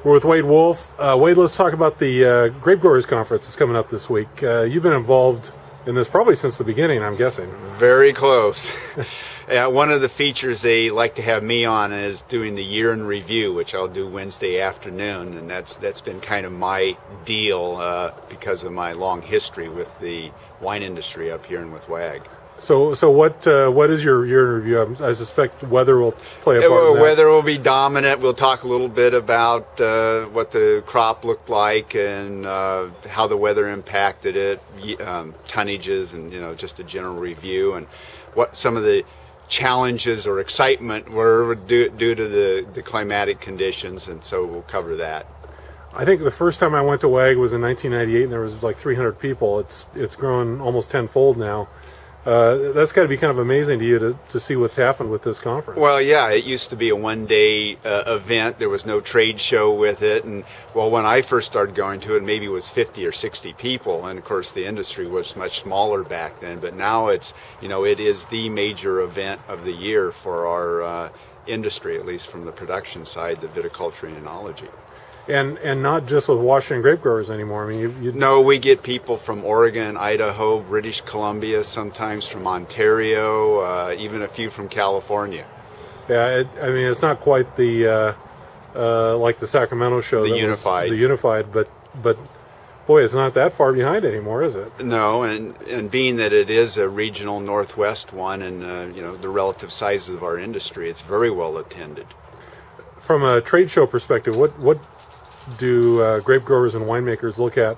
We're with Wade Wolf. Wade, let's talk about the Grape Growers Conference that's coming up this week. You've been involved in this probably since the beginning, I'm guessing. Very close. Yeah, one of the features they like to have me on is doing the year in review, which I'll do Wednesday afternoon, and that's been kind of my deal because of my long history with the wine industry up here and with WAG. So what is your year in review? I suspect weather will play a part in that. Weather will be dominant. We'll talk a little bit about what the crop looked like and how the weather impacted it, tonnages, and just a general review, and what some of the challenges or excitement were due to the climatic conditions, and so we'll cover that. I think the first time I went to WAG was in 1998, and there was like 300 people. It's grown almost tenfold now. That's got to be kind of amazing to you to see what's happened with this conference. Well, yeah, it used to be a one-day event. There was no trade show with it, and when I first started going to it, maybe it was 50 or 60 people, and of course the industry was much smaller back then. But now it is the major event of the year for our industry, at least from the production side, the viticulture and enology. And not just with Washington grape growers anymore. I mean, No, we get people from Oregon, Idaho, British Columbia, sometimes from Ontario, even a few from California. Yeah, it's not quite the like the Sacramento show, the Unified, but boy, it's not that far behind anymore, is it? No, and being that it is a regional Northwest one, and the relative sizes of our industry, it's very well attended. From a trade show perspective, what do grape growers and winemakers look at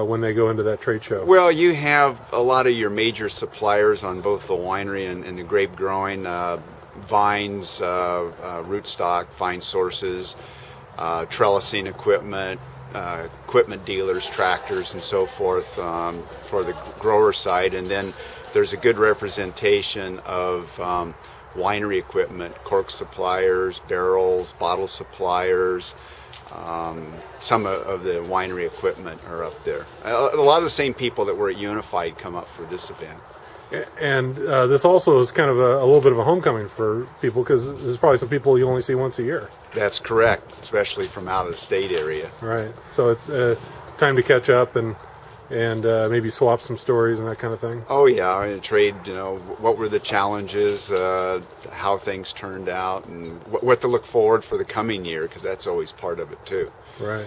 when they go into that trade show? Well, you have a lot of your major suppliers on both the winery and the grape growing, vines, rootstock, vine sources, trellising equipment, equipment dealers, tractors, and so forth for the grower side. And then there's a good representation of winery equipment, cork suppliers, barrels, bottle suppliers. Some of the winery equipment are up there. A lot of the same people that were at Unified come up for this event. And this also is kind of a little bit of a homecoming for people, because there's probably some people you only see once a year. That's correct, especially from out of the state area. Right. So it's time to catch up and maybe swap some stories and that kind of thing. Oh yeah, I mean, trade. What were the challenges? How things turned out, and what to look forward for the coming year, because that's always part of it too. Right.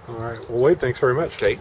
All right. Well, Wade, thanks very much. Okay.